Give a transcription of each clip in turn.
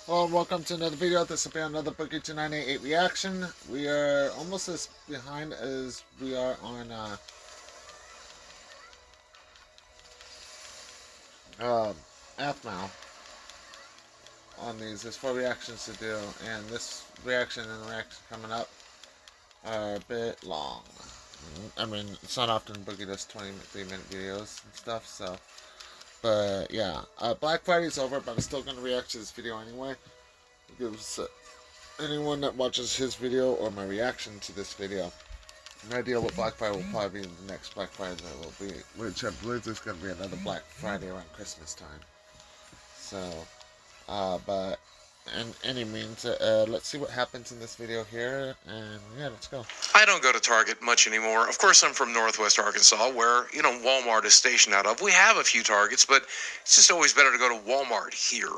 Well, welcome to another video. This will be another Boogie2988 reaction. We are almost as behind as we are on uh, Athmal on these. There's 4 reactions to do, and this reaction and the reaction coming up are a bit long. I mean, it's not often Boogie does 23-minute videos and stuff, so. But yeah, Black Friday's over, but I'm still going to react to this video anyway. Because anyone that watches his video or my reaction to this video, an idea what Black Friday will probably be the next Black Friday that will be, which I believe there's going to be another Black Friday around Christmas time. So, but in any means, let's see what happens in this video here, and yeah, let's go. I don't go to Target much anymore. Of course, I'm from Northwest Arkansas, where, Walmart is stationed out of. We have a few Targets, but it's just always better to go to Walmart here.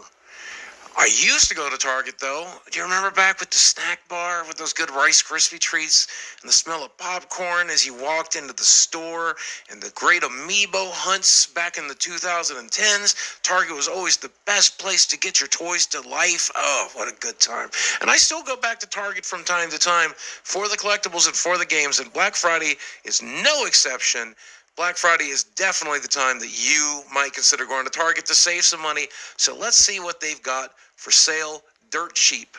I used to go to Target, though. Do you remember back with the snack bar with those good Rice Krispie treats and the smell of popcorn as you walked into the store and the great amiibo hunts back in the 2010s? Target was always the best place to get your toys to life. Oh, what a good time. And I still go back to Target from time to time for the collectibles and for the games, and Black Friday is no exception. Black Friday is definitely the time that you might consider going to Target to save some money. So let's see what they've got for sale dirt cheap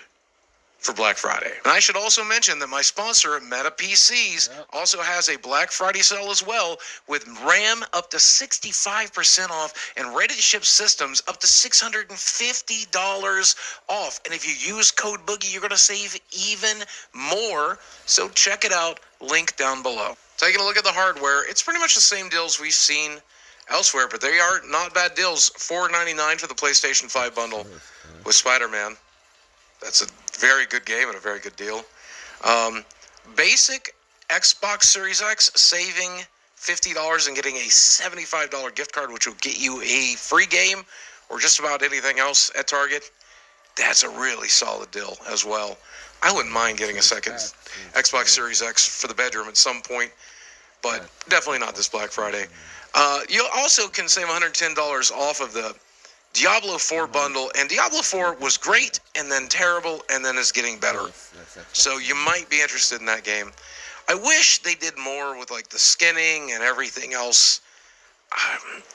for Black Friday. And I should also mention that my sponsor, Meta PCs, also has a Black Friday sale as well, with RAM up to 65% off and ready-to-ship systems up to $650 off. And if you use code Boogie, you're going to save even more. So check it out, link down below. Taking a look at the hardware, it's pretty much the same deals we've seen elsewhere, but they are not bad deals. $4.99 for the PlayStation 5 bundle with Spider-Man. That's a very good game and a very good deal. Basic Xbox Series X, saving $50 and getting a $75 gift card, which will get you a free game or just about anything else at Target. That's a really solid deal as well. I wouldn't mind getting a second Xbox Series X for the bedroom at some point, but definitely not this Black Friday. You also can save $110 off of the Diablo 4 bundle, and Diablo 4 was great, and then terrible, and then is getting better. So you might be interested in that game. I wish they did more with like the skinning and everything else.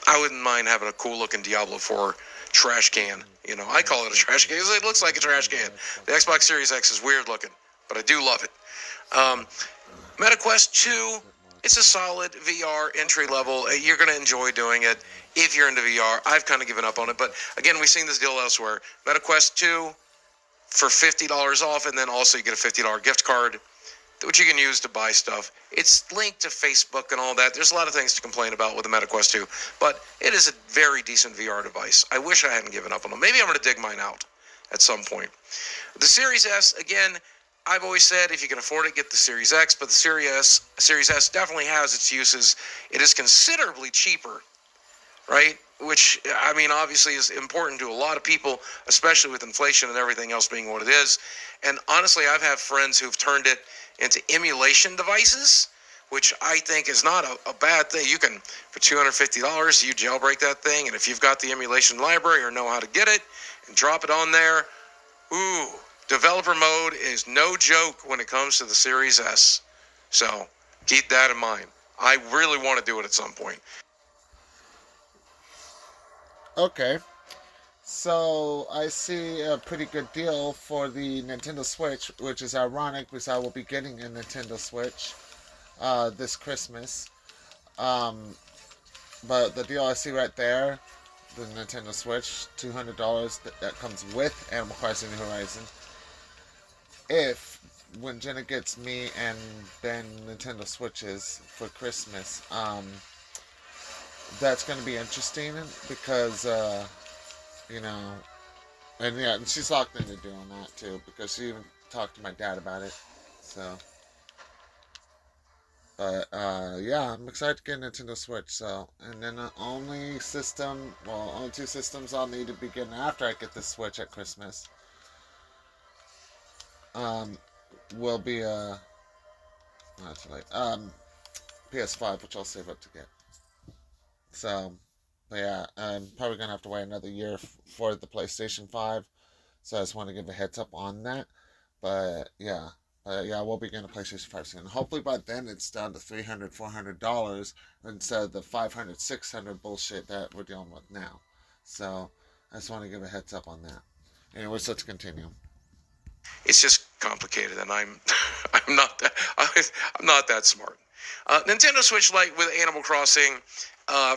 I wouldn't mind having a cool looking Diablo 4 trash can. I call it a trash can because it looks like a trash can. The Xbox Series X is weird looking, but I do love it. MetaQuest 2, it's a solid VR entry level. You're going to enjoy doing it if you're into VR. I've kind of given up on it, but again, we've seen this deal elsewhere. MetaQuest 2 for $50 off, and then also you get a $50 gift card, which you can use to buy stuff. It's linked to Facebook and all that. There's a lot of things to complain about with the MetaQuest 2, but it is a very decent VR device. I wish I hadn't given up on them. Maybe I'm going to dig mine out at some point. The Series S, again, I've always said if you can afford it, get the Series X, but the Series S definitely has its uses. It is considerably cheaper, right? Which, I mean, obviously is important to a lot of people, especially with inflation and everything else being what it is. And honestly, I've had friends who've turned it into emulation devices, which I think is not a bad thing. You can, for $250, you jailbreak that thing, and if you've got the emulation library or know how to get it and drop it on there, ooh, developer mode is no joke when it comes to the Series S. So keep that in mind. I really want to do it at some point. Okay, so I see a pretty good deal for the Nintendo Switch, which is ironic because I will be getting a Nintendo Switch this Christmas. But the deal I see right there, the Nintendo Switch, $200 that comes with Animal Crossing New Horizons. When Jenna gets me and Ben Nintendo Switches for Christmas, that's going to be interesting because, and she's locked into doing that too because she even talked to my dad about it. So, but yeah, I'm excited to get a Nintendo Switch. So, and then the only 2 systems I'll need to be getting after I get this Switch at Christmas, will be not too late. PS5, which I'll save up to get. So, but yeah, I'm probably gonna have to wait another year for the PlayStation 5 So I just want to give a heads up on that. But yeah. Yeah, we'll be getting a PlayStation 5 soon. Hopefully by then it's down to $300, $400 instead of the $500, $600 bullshit that we're dealing with now. So I just want to give a heads up on that. Anyways, let's continue. It's just complicated, and I'm not I'm not that smart. Nintendo Switch Lite with Animal Crossing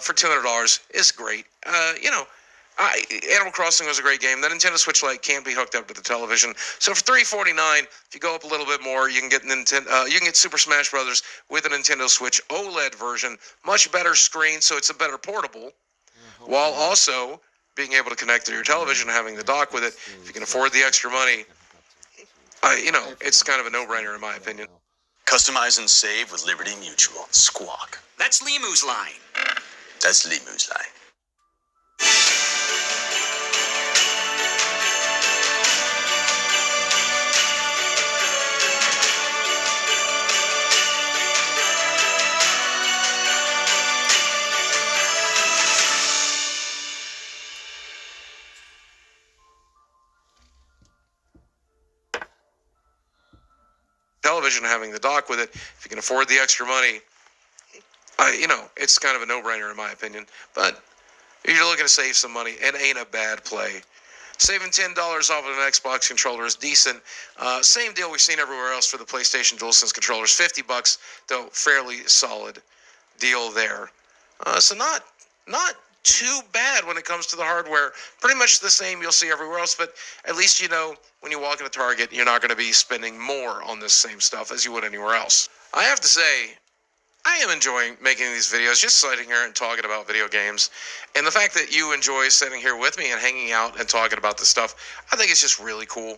for $200 is great. Animal Crossing was a great game. The Nintendo Switch Lite can't be hooked up to the television, so for $349, if you go up a little bit more, you can get you can get Super Smash Brothers with a Nintendo Switch OLED version, much better screen, so it's a better portable, while also being able to connect to your television and having the dock with it. If you can afford the extra money, it's kind of a no-brainer in my opinion. Customize and save with Liberty Mutual. Squawk. That's Limu's line. That's Limu's line. Television having the dock with it, if you can afford the extra money, it's kind of a no-brainer in my opinion. But if you're looking to save some money, it ain't a bad play. Saving $10 off of an Xbox controller is decent. Same deal we've seen everywhere else for the PlayStation DualSense controllers. $50, though, fairly solid deal there. So not too bad when it comes to the hardware. Pretty much the same you'll see everywhere else, but at least when you walk into Target, you're not going to be spending more on this same stuff as you would anywhere else. I have to say, I am enjoying making these videos, just sitting here and talking about video games. And the fact that you enjoy sitting here with me and hanging out and talking about this stuff, I think it's just really cool.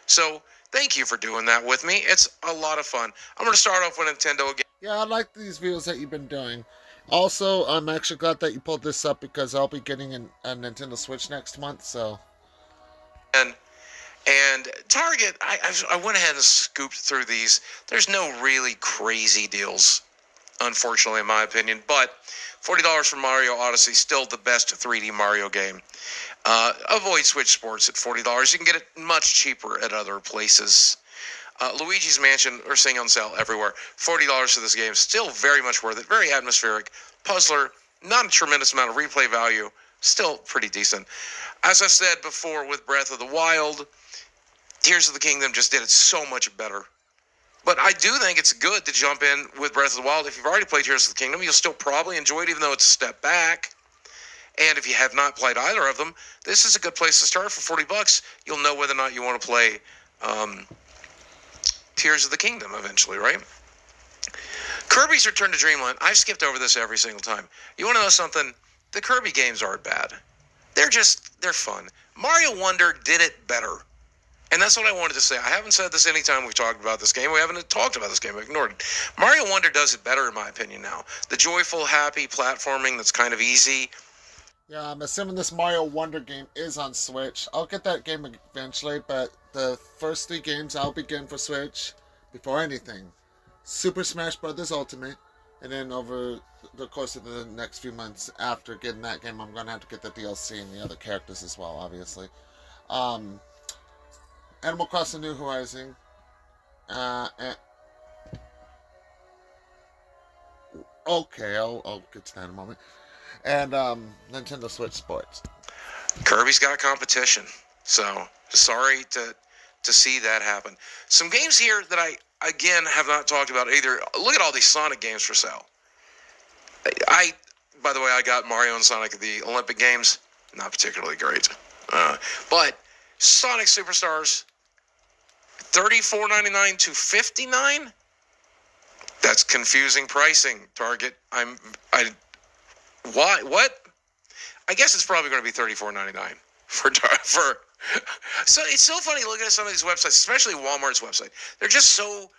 So thank you for doing that with me. It's a lot of fun. I'm going to start off with Nintendo again. Yeah, I like these videos that you've been doing. Also, I'm actually glad that you pulled this up because I'll be getting a Nintendo Switch next month, so. And Target, I went ahead and scooped through these. There's no really crazy deals, unfortunately, in my opinion. But $40 for Mario Odyssey, still the best 3D Mario game. Avoid Switch Sports at $40. You can get it much cheaper at other places. Luigi's Mansion are seeing on sale everywhere. $40 for this game, still very much worth it. Very atmospheric. Puzzler, not a tremendous amount of replay value. Still pretty decent. As I said before with Breath of the Wild, Tears of the Kingdom just did it so much better. But I do think it's good to jump in with Breath of the Wild. If you've already played Tears of the Kingdom, you'll still probably enjoy it, even though it's a step back. And if you have not played either of them, this is a good place to start for $40. You'll know whether or not you want to play Tears of the Kingdom eventually, right? Kirby's Return to Dreamland. I've skipped over this every single time. You want to know something? The Kirby games aren't bad. They're fun. Mario Wonder did it better. And that's what I wanted to say. I haven't said this any time we've talked about this game. We haven't talked about this game. I've ignored it. Mario Wonder does it better, in my opinion, now. The joyful, happy platforming that's kind of easy. Yeah, I'm assuming this Mario Wonder game is on Switch. I'll get that game eventually, but the first 3 games I'll be getting for Switch before anything. Super Smash Bros. Ultimate, and then over the course of the next few months after getting that game, I'm going to have to get the DLC and the other characters as well, obviously. Animal Crossing New Horizon. Okay, I'll get to that in a moment. And Nintendo Switch Sports. Kirby's got competition, so sorry to see that happen. Some games here that I, again, have not talked about either. Look at all these Sonic games for sale. By the way, I got Mario and Sonic at the Olympic Games. Not particularly great. But Sonic Superstars, $34.99 to $59. That's confusing pricing. Target. Why? What? I guess it's probably going to be $34.99 for. So it's so funny looking at some of these websites, especially Walmart's website. They're just so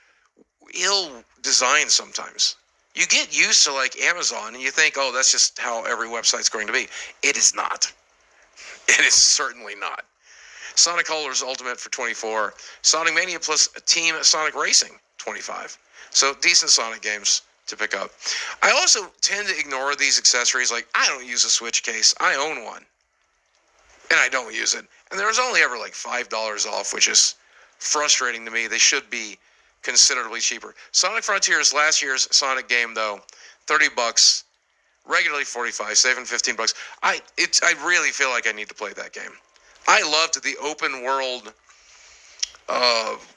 ill designed sometimes. You get used to like Amazon and you think, oh, that's just how every website's going to be. It is not. It is certainly not. Sonic Colors Ultimate for $24. Sonic Mania plus Team Sonic Racing, $25. So decent Sonic games to pick up. I also tend to ignore these accessories. Like, I don't use a Switch case. I own one. and I don't use it. And there was only ever like $5 off, which is frustrating to me. They should be considerably cheaper. Sonic Frontiers, last year's Sonic game though, $30, regularly 45, saving $15. I really feel like I need to play that game. I loved the open world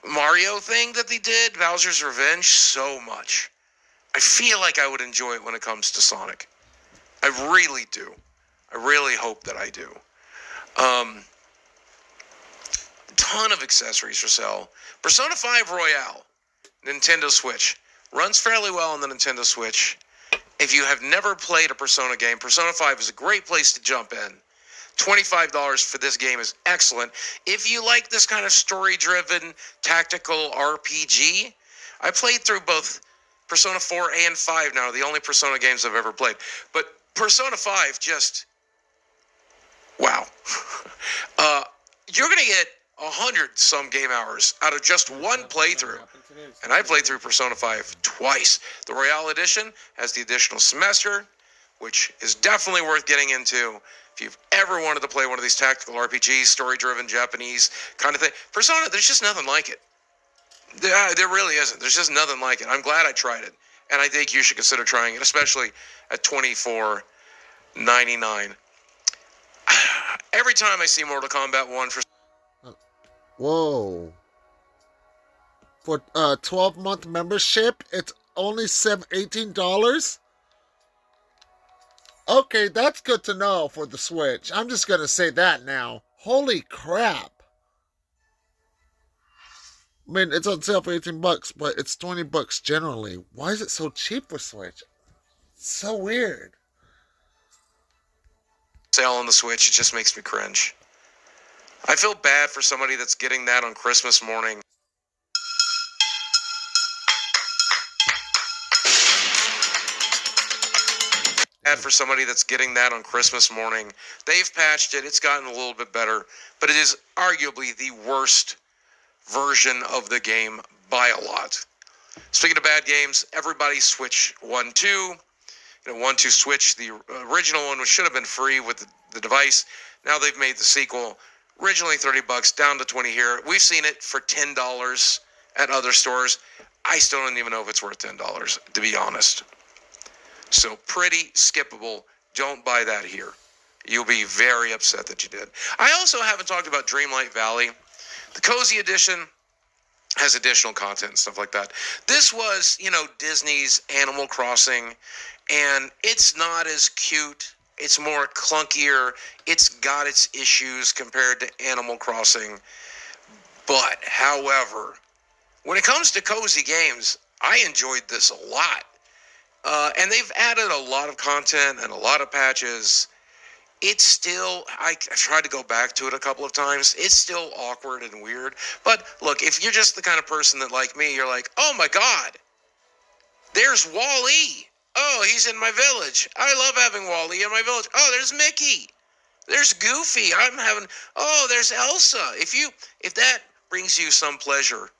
Mario thing that they did, Bowser's Revenge, so much. I feel like I would enjoy it when it comes to Sonic. I really do. I really hope that I do. Ton of accessories for sale. Persona 5 Royale, Nintendo Switch. Runs fairly well on the Nintendo Switch. If you have never played a Persona game, Persona 5 is a great place to jump in. $25 for this game is excellent. If you like this kind of story-driven, tactical RPG, I played through both Persona 4 and 5 now, the only Persona games I've ever played. But Persona 5 just, wow. You're going to get 100-some game hours out of just one playthrough. And I played through Persona 5 twice. The Royale Edition has the additional semester, which is definitely worth getting into. If you've ever wanted to play one of these tactical RPGs, story-driven Japanese kind of thing, Persona, there's just nothing like it. There really isn't. There's just nothing like it. I'm glad I tried it, and I think you should consider trying it, especially at $24.99. Every time I see Mortal Kombat 1 for... Whoa. For a 12-month membership, it's only $18? Okay, that's good to know for the Switch. I'm just going to say that now. Holy crap. I mean, it's on sale for $18, but it's $20 generally. Why is it so cheap for Switch? It's so weird. Sale on the Switch, it just makes me cringe. I feel bad for somebody that's getting that on Christmas morning. For somebody that's getting that on Christmas morning. They've patched it. It's gotten a little bit better, but it is arguably the worst version of the game by a lot. Speaking of bad games, everybody Switch 1-2. 1-2 Switch, the original one, which should have been free with the device. Now they've made the sequel. Originally $30, down to $20 here. We've seen it for $10 at other stores. I still don't even know if it's worth $10, to be honest. So pretty skippable. Don't buy that here. You'll be very upset that you did. I also haven't talked about Dreamlight Valley. The Cozy Edition has additional content and stuff like that. This was, Disney's Animal Crossing, and it's not as cute. It's more clunkier. It's got its issues compared to Animal Crossing. But, however, when it comes to cozy games, I enjoyed this a lot. And they've added a lot of content and a lot of patches. It's still, I tried to go back to it a couple of times. It's still awkward and weird. But look, if you're just the kind of person that, like me, you're like, oh my God, there's Wall-E. Oh, he's in my village. I love having Wall-E in my village. Oh, there's Mickey. There's Goofy. There's Elsa. If that brings you some pleasure,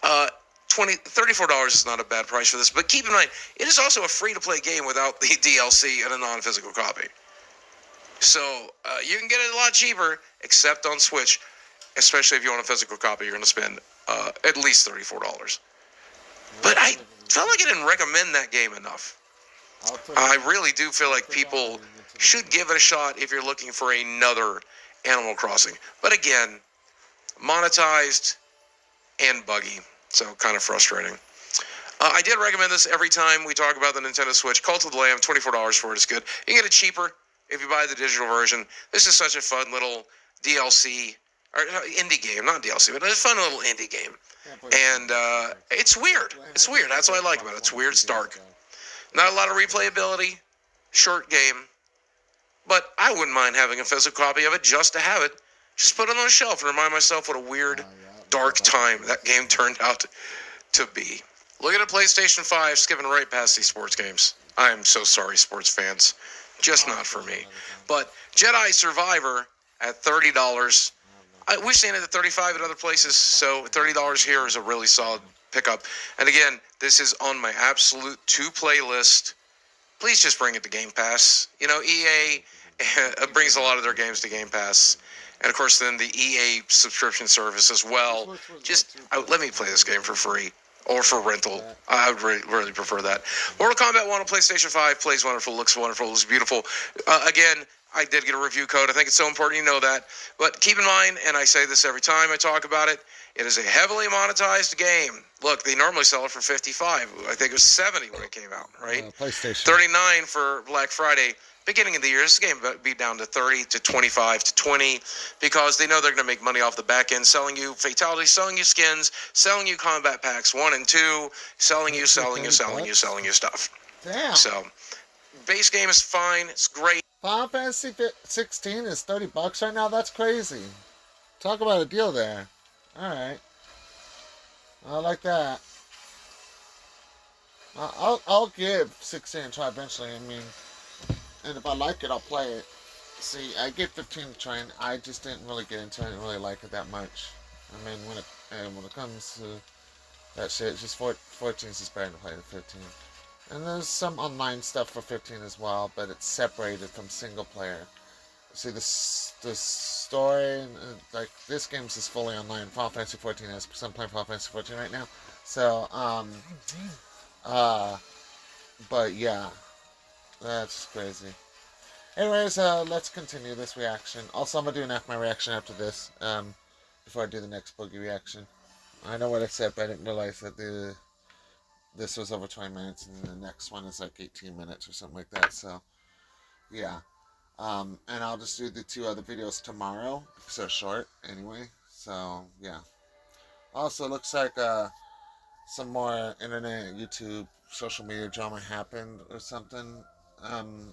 $34 is not a bad price for this, but keep in mind, it is also a free-to-play game without the DLC and a non-physical copy. So you can get it a lot cheaper, except on Switch, especially if you want a physical copy, you're going to spend at least $34. But I felt like I didn't recommend that game enough. I really do feel like people should give it a shot if you're looking for another Animal Crossing. But again, monetized and buggy. So, kind of frustrating. I did recommend this every time we talk about the Nintendo Switch. Cult of the Lamb, $24 for it is good. You can get it cheaper if you buy the digital version. This is such a fun little DLC, or indie game, not DLC, but it's a fun little indie game. And it's weird. It's weird. That's what I like about it. It's weird. It's dark. Not a lot of replayability. Short game. But I wouldn't mind having a physical copy of it just to have it. Just put it on a shelf and remind myself what a weird, dark time that game turned out to be. Looking at PlayStation 5, skipping right past these sports games. I am so sorry, sports fans. Just not for me. But Jedi Survivor at $30. We've seen it at $35 at other places, so $30 here is a really solid pickup. And again, this is on my absolute to-play list. Please just bring it to Game Pass. EA It brings a lot of their games to Game Pass. And, of course, then the EA subscription service as well. Let me play this game for free. Or for rental. I would really prefer that. Mortal Kombat 1 on PlayStation 5 plays wonderful, looks wonderful, looks beautiful. Again, I did get a review code. I think it's so important you know that. But keep in mind, and I say this every time I talk about it, it is a heavily monetized game. Look, they normally sell it for $55. I think it was $70 when it came out, right? PlayStation. $39 for Black Friday. Beginning of the year, this game would be down to $30 to $25 to $20 because they know they're going to make money off the back end, selling you fatalities, selling you skins, selling you combat packs 1 and 2, selling you stuff. Damn. So, base game is fine. It's great. Final Fantasy 16 is $30 right now. That's crazy. Talk about a deal there. All right. I like that. I'll give 16 a try eventually. I mean, and if I like it, I'll play it. See, I get 15 to try, and I just didn't really get into it. I didn't really like it that much. I mean, when it comes to that shit, it's just 14 is just better to play than 15. And there's some online stuff for 15 as well, but it's separated from single player. See, the story, like, this game's just fully online. Final Fantasy 14 is, because I'm playing Final Fantasy 14 right now. So, but yeah. That's crazy. Anyways, let's continue this reaction. Also, I'm going to do my reaction after this, before I do the next Boogie reaction. I know what I said, but I didn't realize that this was over 20 minutes, and the next one is like 18 minutes or something like that, so, yeah. And I'll just do the 2 other videos tomorrow, because they're short, anyway, so, yeah. Also, looks like, some more internet, YouTube, social media drama happened or something.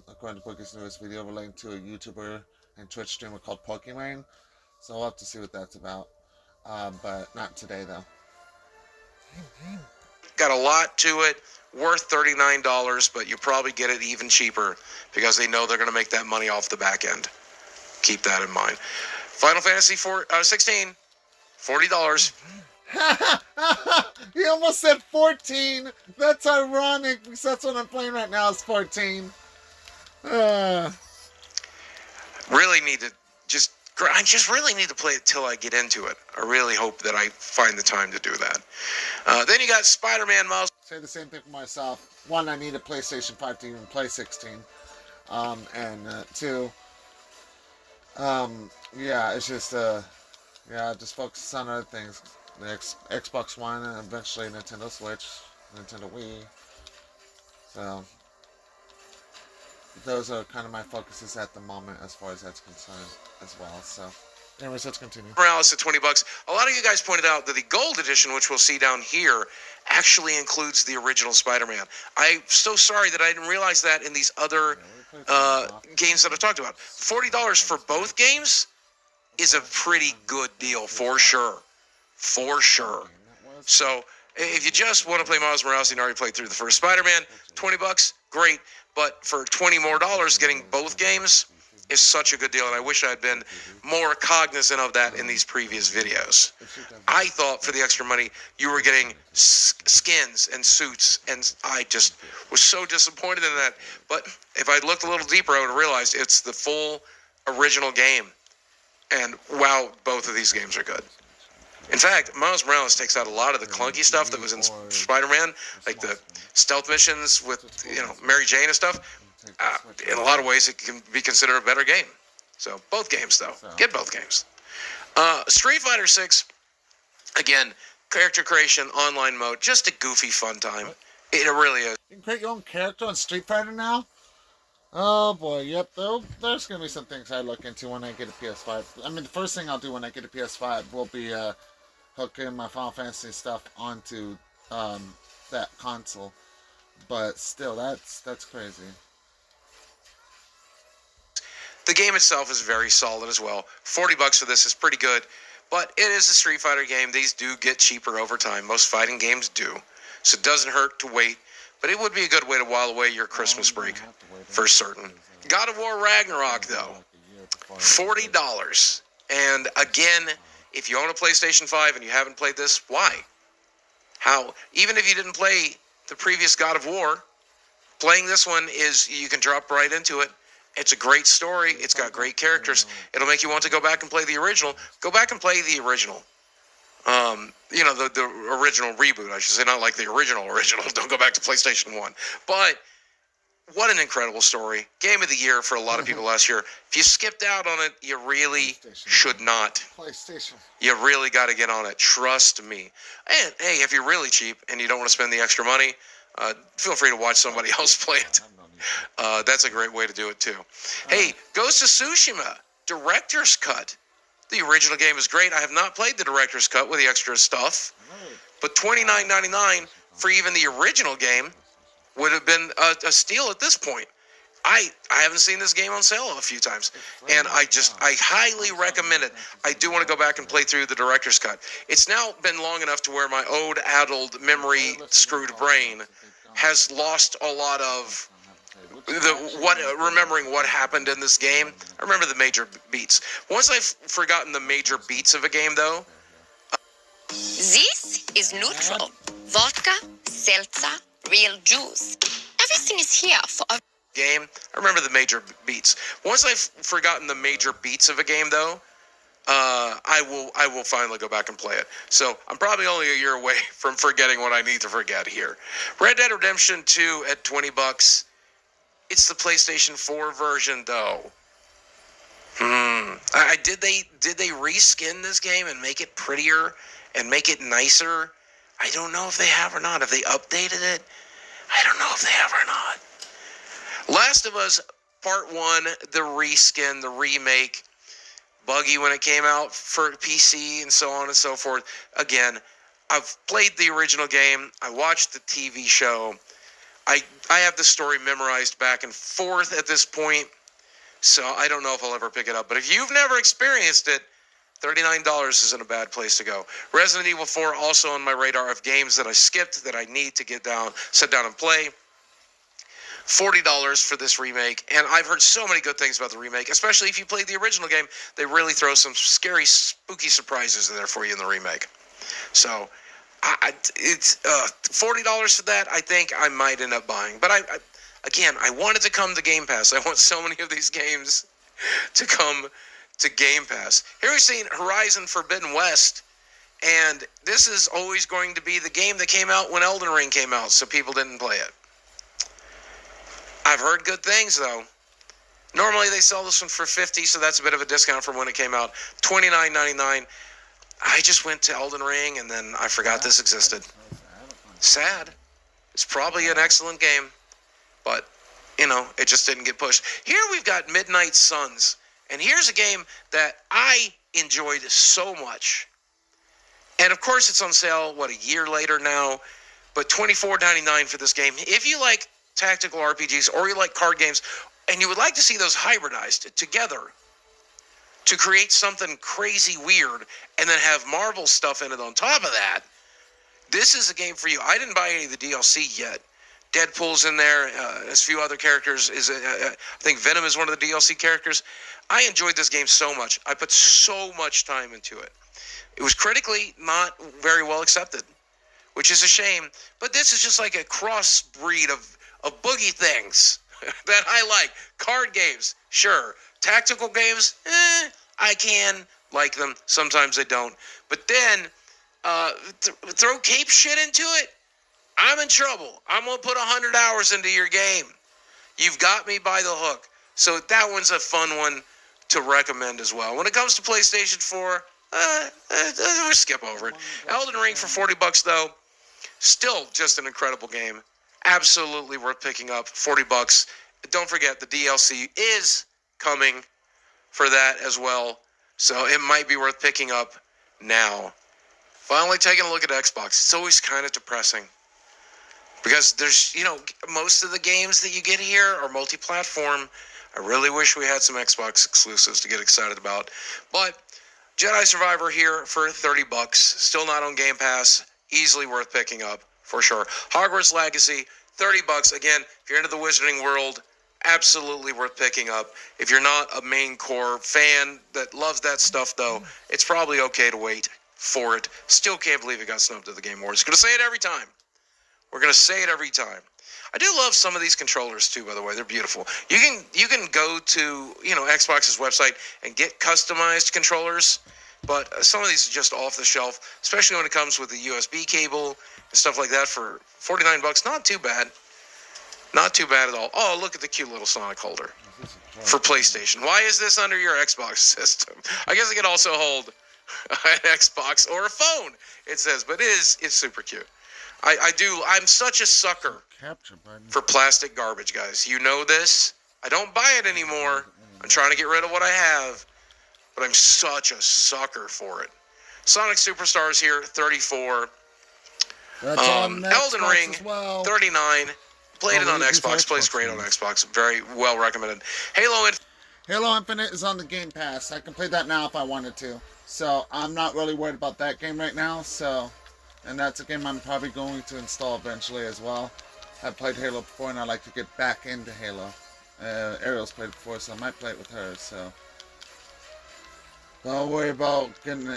According to Boogie's newest video relating to a YouTuber and Twitch streamer called Pokemon. So we'll have to see what that's about. But not today, though. Got a lot to it, worth $39, but you probably get it even cheaper because they know they're going to make that money off the back end. Keep that in mind. Final Fantasy 16, $40. He almost said 14. That's ironic because that's what I'm playing right now is 14. Really need to I just really need to play it till I get into it. I really hope that I find the time to do that. Then you got Spider-Man Miles. Say the same thing for myself. 1, I need a PlayStation 5 to even play 16. And 2, yeah, it's just just focus on other things. The Xbox One and eventually Nintendo Switch, Nintendo Wii. So those are kind of my focuses at the moment as far as that's concerned as well. So anyways, let's continue. Morales at $20. A lot of you guys pointed out that the Gold Edition, which we'll see down here, actually includes the original Spider-Man. I'm so sorry that I didn't realize that in these other games that I talked about. $40 for both games is a pretty good deal for sure. For sure. So, if you just want to play Miles Morales and you already played through the first Spider-Man, $20, great. But for $20 more, getting both games is such a good deal, and I wish I had been more cognizant of that in these previous videos. I thought for the extra money, you were getting skins and suits, and I just was so disappointed in that. But if I'd looked a little deeper, I would have realized it's the full original game. And wow, both of these games are good. In fact, Miles Morales takes out a lot of the clunky stuff that was in Spider-Man, like the stealth missions with, Mary Jane and stuff. In a lot of ways, it can be considered a better game. So, both games, though. Get both games. Street Fighter 6, again, character creation, online mode, just a goofy, fun time. It really is. You can create your own character on Street Fighter now? Oh boy, yep. There's going to be some things I look into when I get a PS5. I mean, the first thing I'll do when I get a PS5 will be hooking my Final Fantasy stuff onto that console. But still, that's crazy. The game itself is very solid as well. $40 for this is pretty good, but it is a Street Fighter game. These do get cheaper over time. Most fighting games do, so it doesn't hurt to wait. But it would be a good way to while away your Christmas break, for certain. God of War Ragnarok, though, $40. And again, if you own a PlayStation 5 and you haven't played this, why? How? Even if you didn't play the previous God of War, playing this one is, you can drop right into it It's a great story. It's got great characters. It'll make you want to go back and play the original. Go back and play the original. The original reboot, I should say, not like the original. Don't go back to PlayStation 1. But what an incredible story. Game of the year for a lot of people last year. If you skipped out on it, you really should not. PlayStation. You really got to get on it. Trust me. And, hey, if you're really cheap and you don't want to spend the extra money, feel free to watch somebody else play it. That's a great way to do it, too. Hey, Ghost of Tsushima, Director's Cut. The original game is great. I have not played the Director's Cut with the extra stuff. But $29.99 for even the original game would have been a steal at this point. I haven't seen this game on sale a few times, and I highly recommend it. I do want to go back and play through the Director's Cut. It's now been long enough to where my old addled memory screwed brain has lost a lot of remembering what happened in this game. I remember the major beats. Once I've forgotten the major beats of a game, though. This is neutral. Vodka, seltzer, real juice. Everything is here for a game. I remember the major beats. Once I've forgotten the major beats of a game, though, I will finally go back and play it. So I'm probably only a year away from forgetting what I need to forget here. Red Dead Redemption 2 at $20. It's the PlayStation 4 version, though. Did they reskin this game and make it prettier and make it nicer? I don't know if they have or not. Have they updated it? I don't know if they have or not. Last of Us Part 1, the reskin, the remake, buggy when it came out for PC and so on and so forth. Again, I've played the original game. I watched the TV show. I have the story memorized back and forth at this point, so I don't know if I'll ever pick it up. But if you've never experienced it, $39 isn't a bad place to go. Resident Evil 4 also on my radar of games that I skipped that I need to sit down and play. $40 for this remake, and I've heard so many good things about the remake, especially if you played the original game. They really throw some scary, spooky surprises in there for you in the remake. So it's $40 for that. I think I might end up buying, but I want it to come to Game Pass. I want so many of these games to come to Game Pass. Here we've seen Horizon Forbidden West, and this is always going to be the game that came out when Elden Ring came out, so people didn't play it. I've heard good things, though. Normally they sell this one for $50, so that's a bit of a discount from when it came out. $29.99. I just went to Elden Ring, and then I forgot this existed. Sad. It's probably an excellent game, but, it just didn't get pushed. Here we've got Midnight Suns, and here's a game that I enjoyed so much. And, of course, it's on sale, a year later now, but $24.99 for this game. If you like tactical RPGs or you like card games, and you would like to see those hybridized together to create something crazy weird and then have Marvel stuff in it on top of that, this is a game for you. I didn't buy any of the DLC yet. Deadpool's in there. There's a few other characters. I think Venom is one of the DLC characters. I enjoyed this game so much. I put so much time into it. It was critically not very well accepted, which is a shame. But this is just like a crossbreed of boogie things that I like. Card games, sure. Tactical games, I can like them. Sometimes I don't. But then throw cape shit into it, I'm in trouble. I'm going to put 100 hours into your game. You've got me by the hook. So that one's a fun one to recommend as well. When it comes to PlayStation 4, we'll skip over it. Elden Ring for $40, though, still just an incredible game. Absolutely worth picking up. $40. Don't forget, the DLC is coming for that as well. So it might be worth picking up now. Finally taking a look at Xbox. It's always kind of depressing. Because there's, most of the games that you get here are multi-platform. I really wish we had some Xbox exclusives to get excited about. But Jedi Survivor here for $30. Still not on Game Pass. Easily worth picking up, for sure. Hogwarts Legacy, $30. Again, if you're into the Wizarding world, absolutely worth picking up. If you're not a main core fan that loves that stuff, though, it's probably okay to wait for it. Still can't believe it got snubbed at the Game Awards. Going to say it every time. We're going to say it every time. I do love some of these controllers too, by the way. They're beautiful. You can go to, Xbox's website and get customized controllers, but some of these are just off the shelf, especially when it comes with the USB cable and stuff like that for $49. Not too bad. Not too bad at all. Oh, look at the cute little Sonic holder for PlayStation. Why is this under your Xbox system? I guess it could also hold an Xbox or a phone, it says, but it's super cute. I'm such a sucker for plastic garbage, guys. You know this. I don't buy it anymore. I'm trying to get rid of what I have, but I'm such a sucker for it. Sonic Superstars here, 34. Elden Ring, 39. Played it on Xbox. Plays great on Xbox. Very well recommended. Halo Infinite is on the Game Pass. I can play that now if I wanted to. So I'm not really worried about that game right now. And that's a game I'm probably going to install eventually as well. I've played Halo before, and I like to get back into Halo. Ariel's played before, so I might play it with her. So don't worry about getting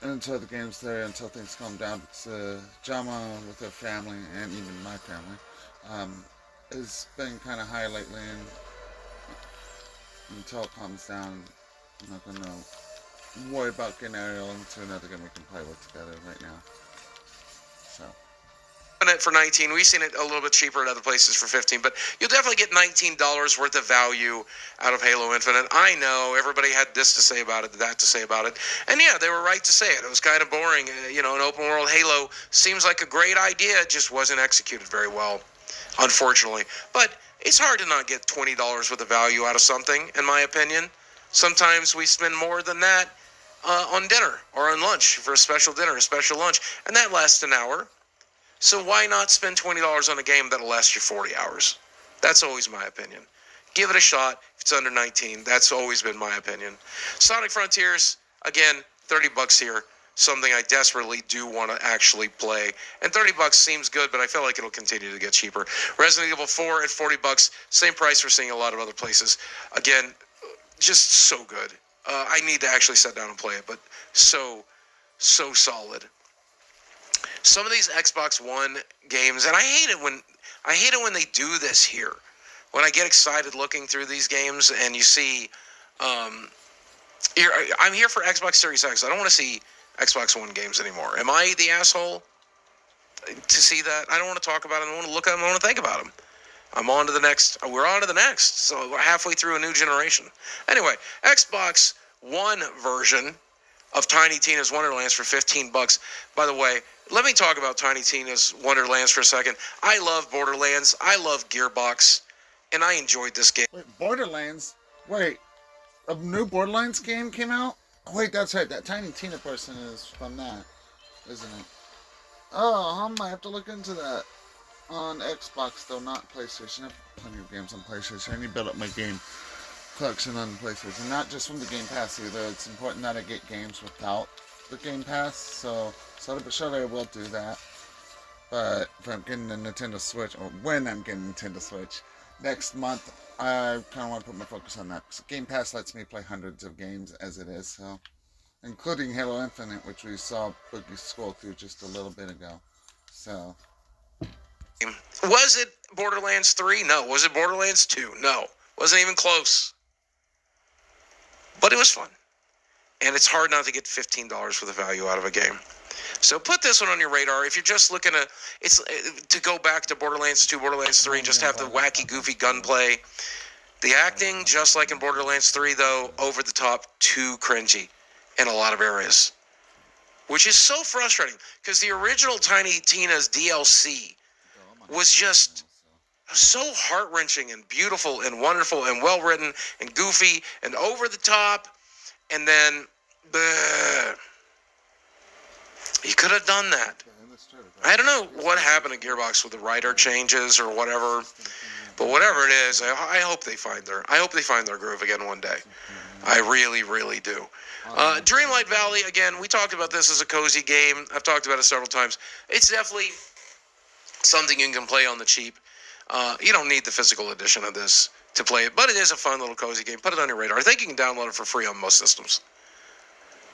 into the games there until things calm down. Because drama with her family and even my family has been kind of high lately, and until it calms down, I'm not going to worry about getting Ariel into another game we can play with together right now. So. It for $19. We've seen it a little bit cheaper at other places for $15, but you'll definitely get $19 worth of value out of Halo Infinite. I know everybody had this to say about it, that to say about it, and yeah, they were right to say it. It was kind of boring. An open world Halo seems like a great idea, it just wasn't executed very well, unfortunately. But it's hard to not get $20 worth of value out of something, in my opinion. Sometimes we spend more than that on dinner or on lunch for a special dinner, a special lunch, and that lasts an hour. So why not spend $20 on a game that'll last you 40 hours? That's always my opinion. Give it a shot if it's under 19. That's always been my opinion. Sonic Frontiers, again, $30 here. Something I desperately do want to actually play. And $30 seems good, but I feel like it'll continue to get cheaper. Resident Evil 4 at $40, same price we're seeing a lot of other places. Again, just so good. I need to actually sit down and play it, but so solid. Some of these Xbox One games, and I hate it when they do this here. When I get excited looking through these games and you see, I'm here for Xbox Series X. I don't want to see Xbox One games anymore. Am I the asshole to see that? I don't want to talk about it. I don't want to look at them. I don't want to think about them. I'm on to the next. We're on to the next. So we're halfway through a new generation. Anyway, Xbox One version of Tiny Tina's Wonderlands for $15. By the way, let me talk about Tiny Tina's Wonderlands for a second. I love Borderlands. I love Gearbox, and I enjoyed this game. Wait, Borderlands? Wait, a new Borderlands game came out? Oh, wait, that's right. That Tiny Tina person is from that, isn't it? Oh, I might have to look into that. On Xbox, though, not PlayStation. I have plenty of games on PlayStation. I need to build up my game collection on PlayStation. Not just from the Game Pass either. It's important that I get games without the Game Pass. So surely I will do that. But if I'm getting a Nintendo Switch, or when I'm getting a Nintendo Switch, next month, I kind of want to put my focus on that. Because Game Pass lets me play hundreds of games as it is. So, including Halo Infinite, which we saw Boogie scroll through just a little bit ago. So... Was it Borderlands 3? No. Was it Borderlands 2? No. Wasn't even close. But it was fun. And it's hard not to get $15 for the value out of a game. So put this one on your radar. If you're just looking to go back to Borderlands 2, Borderlands 3, just have the wacky, goofy gunplay. The acting, just like in Borderlands 3, though, over the top, too cringy in a lot of areas. Which is so frustrating, because the original Tiny Tina's DLC was just so heart-wrenching and beautiful and wonderful and well-written and goofy and over the top. And then, you could have done that. I don't know what happened at Gearbox with the writer changes or whatever, but whatever it is, I hope they find their groove again one day. I really, really do. Dreamlight Valley, again, we talked about this as a cozy game. I've talked about it several times. It's definitely something you can play on the cheap. You don't need the physical edition of this to play it, but it is a fun little cozy game. Put it on your radar. I think you can download it for free on most systems.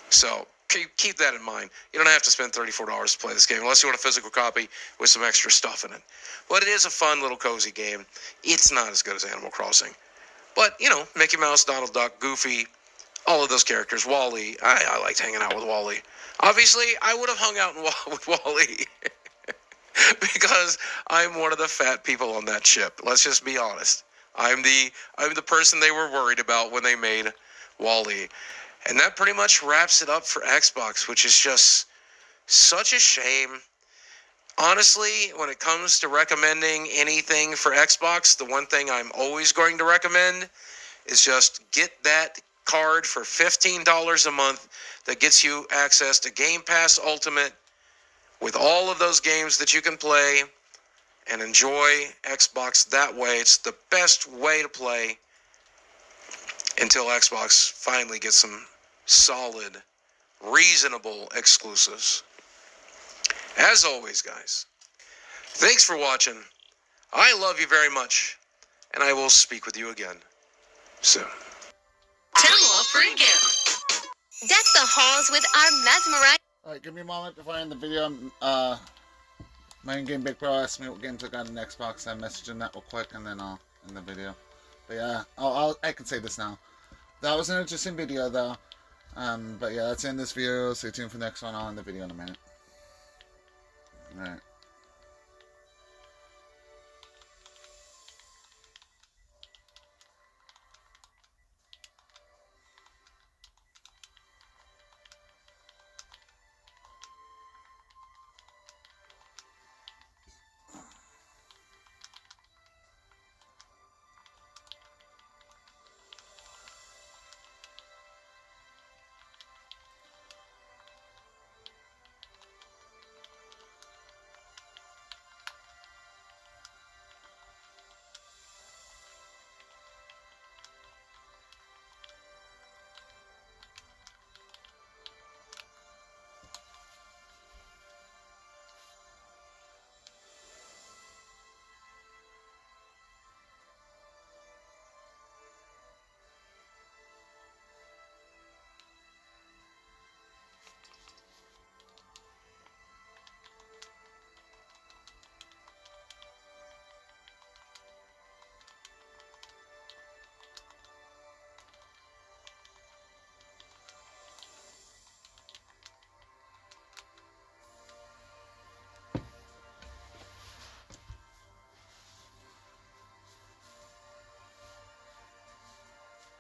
So, Keep that in mind. You don't have to spend $34 to play this game unless you want a physical copy with some extra stuff in it. But it is a fun little cozy game. It's not as good as Animal Crossing. But, you know, Mickey Mouse, Donald Duck, Goofy, all of those characters, Wall-E. I liked hanging out with Wall-E. Obviously, I would have hung out with Wall-E because I'm one of the fat people on that ship. Let's just be honest. I'm the person they were worried about when they made Wall-E. And that pretty much wraps it up for Xbox, which is just such a shame. Honestly, when it comes to recommending anything for Xbox, the one thing I'm always going to recommend is just get that card for $15 a month that gets you access to Game Pass Ultimate with all of those games that you can play and enjoy Xbox that way. It's the best way to play until Xbox finally gets some solid, reasonable exclusives. As always, guys, thanks for watching. I love you very much, and I will speak with you again soon. 10 more free gifts. Deck the halls with our mesmerizing. Alright, give me a moment before I end the video. My in-game Big Bro asked me what games I got on Xbox. I messaged him that real quick, and then I'll end the video. But yeah, I can say this now. That was an interesting video, though. But yeah, that's the end of this video. Stay tuned for the next one. I'll end the video in a minute. Alright.